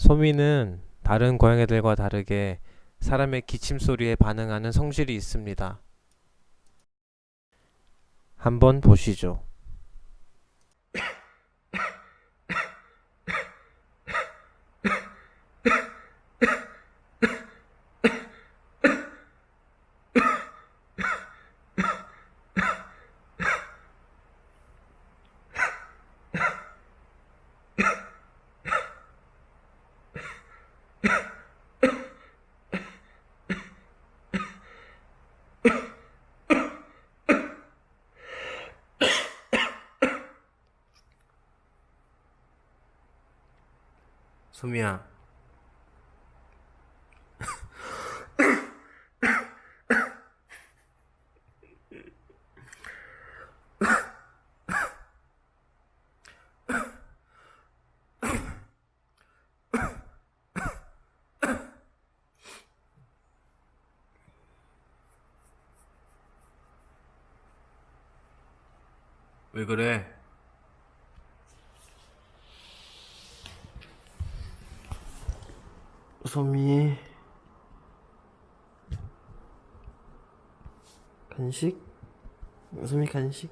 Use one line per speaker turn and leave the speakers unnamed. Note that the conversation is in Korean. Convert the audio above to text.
소미는 다른 고양이들과 다르게 사람의 기침 소리에 반응하는 성질이 있습니다. 한번 보시죠. 소미야, 왜 그래? 소미, 간식? 소미 간식?